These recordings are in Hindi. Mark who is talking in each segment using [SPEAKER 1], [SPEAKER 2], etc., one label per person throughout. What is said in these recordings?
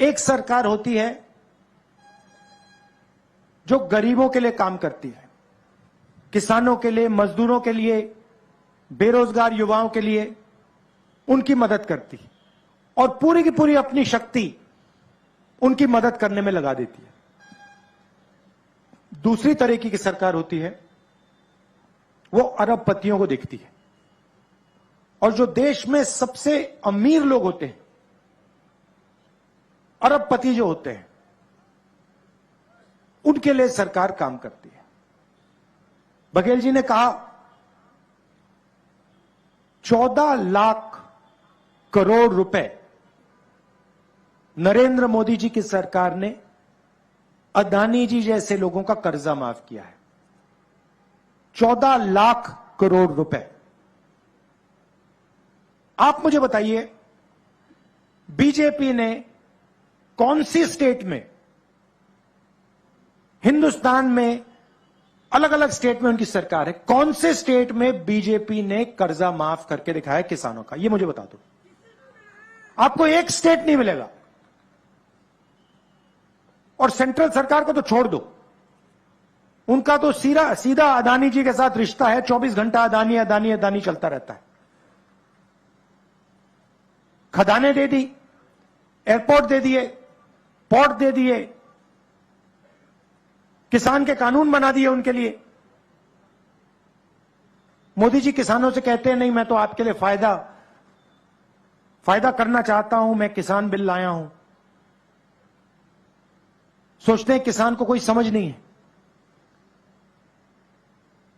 [SPEAKER 1] एक सरकार होती है जो गरीबों के लिए काम करती है, किसानों के लिए, मजदूरों के लिए, बेरोजगार युवाओं के लिए उनकी मदद करती है और पूरी की पूरी अपनी शक्ति उनकी मदद करने में लगा देती है। दूसरी तरीके की सरकार होती है वो अरबपतियों को देखती है और जो देश में सबसे अमीर लोग होते हैं, अरबपति जो होते हैं, उनके लिए सरकार काम करती है। बघेल जी ने कहा 14 लाख करोड़ रुपए नरेंद्र मोदी जी की सरकार ने अदानी जी जैसे लोगों का कर्जा माफ किया है। 14 लाख करोड़ रुपए। आप मुझे बताइए, बीजेपी ने कौन सी स्टेट में, हिंदुस्तान में अलग अलग स्टेट में उनकी सरकार है, कौन से स्टेट में बीजेपी ने कर्जा माफ करके दिखाया किसानों का? ये मुझे बता दो। आपको एक स्टेट नहीं मिलेगा। और सेंट्रल सरकार को तो छोड़ दो, उनका तो सीधा अदानी जी के साथ रिश्ता है। 24 घंटा अदानी अदानी अदानी चलता रहता है। खदानें दे दी, एयरपोर्ट दे दिए, पोर्ट दे दिए, किसान के कानून बना दिए उनके लिए। मोदी जी किसानों से कहते हैं नहीं, मैं तो आपके लिए फायदा करना चाहता हूं, मैं किसान बिल लाया हूं। सोचते हैं किसान को कोई समझ नहीं है।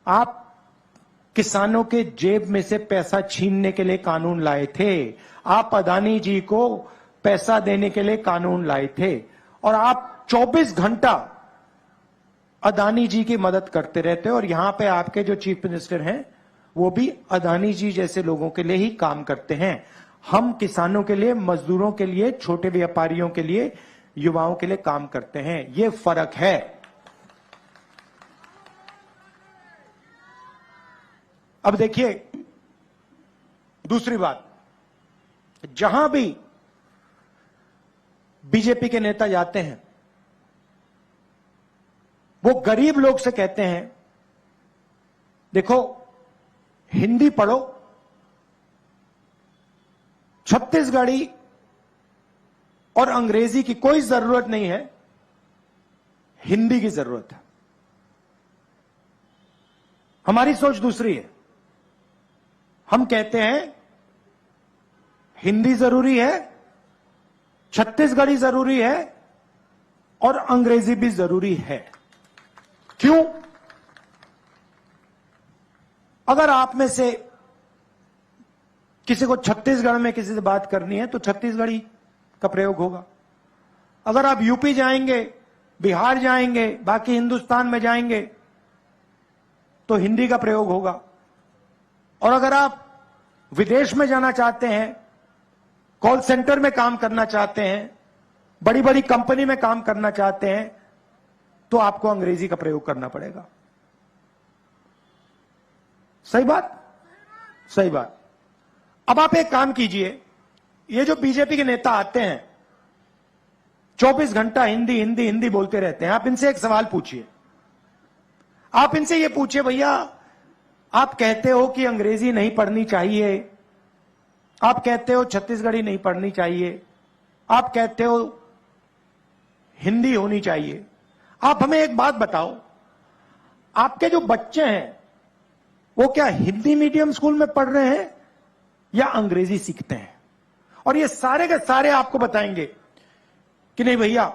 [SPEAKER 1] आप किसानों के जेब में से पैसा छीनने के लिए कानून लाए थे। आप अदानी जी को पैसा देने के लिए कानून लाए थे और आप 24 घंटा अदानी जी की मदद करते रहते हो। और यहां पे आपके जो चीफ मिनिस्टर हैं वो भी अदानी जी जैसे लोगों के लिए ही काम करते हैं। हम किसानों के लिए, मजदूरों के लिए, छोटे व्यापारियों के लिए, युवाओं के लिए काम करते हैं। ये फर्क है। अब देखिए दूसरी बात, जहां भी बीजेपी के नेता जाते हैं वो गरीब लोग से कहते हैं देखो हिंदी पढ़ो, छत्तीसगढ़ी और अंग्रेजी की कोई जरूरत नहीं है, हिंदी की जरूरत है। हमारी सोच दूसरी है। हम कहते हैं हिंदी जरूरी है, छत्तीसगढ़ी जरूरी है और अंग्रेजी भी जरूरी है। क्यों? अगर आप में से किसी को छत्तीसगढ़ में किसी से बात करनी है तो छत्तीसगढ़ी का प्रयोग होगा। अगर आप यूपी जाएंगे, बिहार जाएंगे, बाकी हिंदुस्तान में जाएंगे तो हिंदी का प्रयोग होगा। और अगर आप विदेश में जाना चाहते हैं, कॉल सेंटर में काम करना चाहते हैं, बड़ी बड़ी कंपनी में काम करना चाहते हैं, तो आपको अंग्रेजी का प्रयोग करना पड़ेगा। सही बात? सही बात। अब आप एक काम कीजिए, ये जो बीजेपी के नेता आते हैं 24 घंटा हिंदी हिंदी हिंदी बोलते रहते हैं, आप इनसे एक सवाल पूछिए। आप इनसे ये पूछिए, भैया आप कहते हो कि अंग्रेजी नहीं पढ़नी चाहिए, आप कहते हो छत्तीसगढ़ी नहीं पढ़नी चाहिए, आप कहते हो हिंदी होनी चाहिए, आप हमें एक बात बताओ, आपके जो बच्चे हैं वो क्या हिंदी मीडियम स्कूल में पढ़ रहे हैं या अंग्रेजी सीखते हैं? और ये सारे के सारे आपको बताएंगे कि नहीं भैया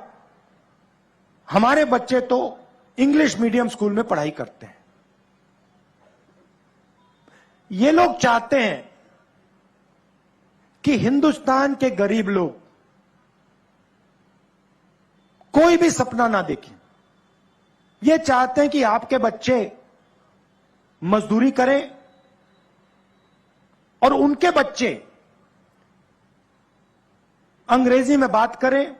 [SPEAKER 1] हमारे बच्चे तो इंग्लिश मीडियम स्कूल में पढ़ाई करते हैं। ये लोग चाहते हैं कि हिंदुस्तान के गरीब लोग कोई भी सपना ना देखें। ये चाहते हैं कि आपके बच्चे मजदूरी करें और उनके बच्चे अंग्रेजी में बात करें,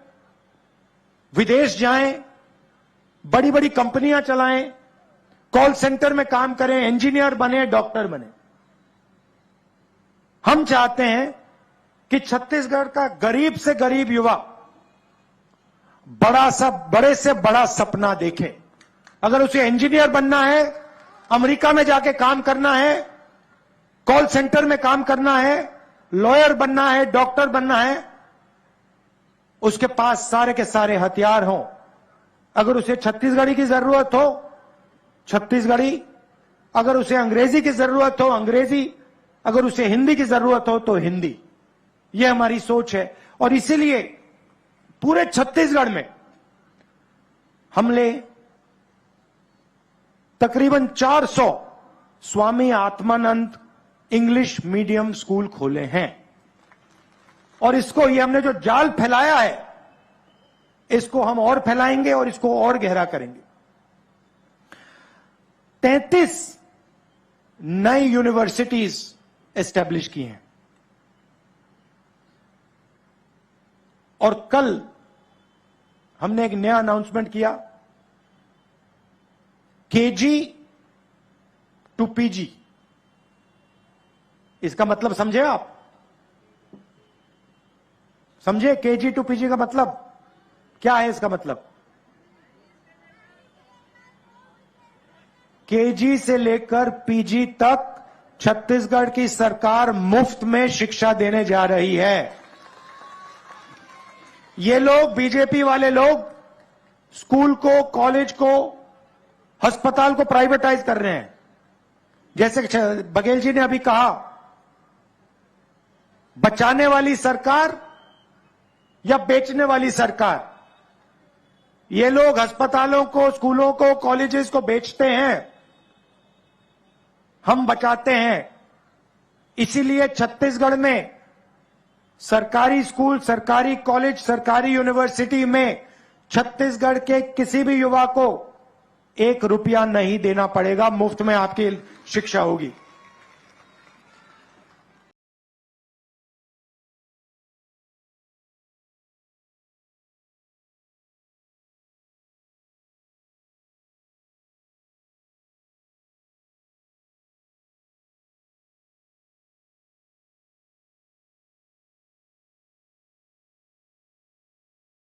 [SPEAKER 1] विदेश जाएं, बड़ी बड़ी कंपनियां चलाएं, कॉल सेंटर में काम करें, इंजीनियर बने, डॉक्टर बने। हम चाहते हैं कि छत्तीसगढ़ का गरीब से गरीब युवा बड़े से बड़ा सपना देखे। अगर उसे इंजीनियर बनना है, अमेरिका में जाके काम करना है, कॉल सेंटर में काम करना है, लॉयर बनना है, डॉक्टर बनना है, उसके पास सारे के सारे हथियार हों। अगर उसे छत्तीसगढ़ी की जरूरत हो, छत्तीसगढ़ी, अगर उसे अंग्रेजी की जरूरत हो, अंग्रेजी, अगर उसे हिंदी की जरूरत हो तो हिंदी। यह हमारी सोच है और इसीलिए पूरे छत्तीसगढ़ में हमने तकरीबन 400 Swami Atmanand English medium school खोले हैं और इसको, ये हमने जो जाल फैलाया है, इसको हम और फैलाएंगे और इसको और गहरा करेंगे। 33 नई यूनिवर्सिटीज एस्टेब्लिश की हैं और कल हमने एक नया अनाउंसमेंट किया, केजी टू पीजी। इसका मतलब समझे आप? समझे केजी टू पीजी का मतलब क्या है? इसका मतलब केजी से लेकर पीजी तक छत्तीसगढ़ की सरकार मुफ्त में शिक्षा देने जा रही है। ये लोग, बीजेपी वाले लोग, स्कूल को, कॉलेज को, अस्पताल को प्राइवेटाइज कर रहे हैं। जैसे बघेल जी ने अभी कहा, बचाने वाली सरकार या बेचने वाली सरकार? ये लोग अस्पतालों को, स्कूलों को, कॉलेजेस को बेचते हैं, हम बचाते हैं। इसीलिए छत्तीसगढ़ में सरकारी स्कूल, सरकारी कॉलेज, सरकारी यूनिवर्सिटी में छत्तीसगढ़ के किसी भी युवा को 1 रुपया नहीं देना पड़ेगा, मुफ्त में आपकी शिक्षा होगी।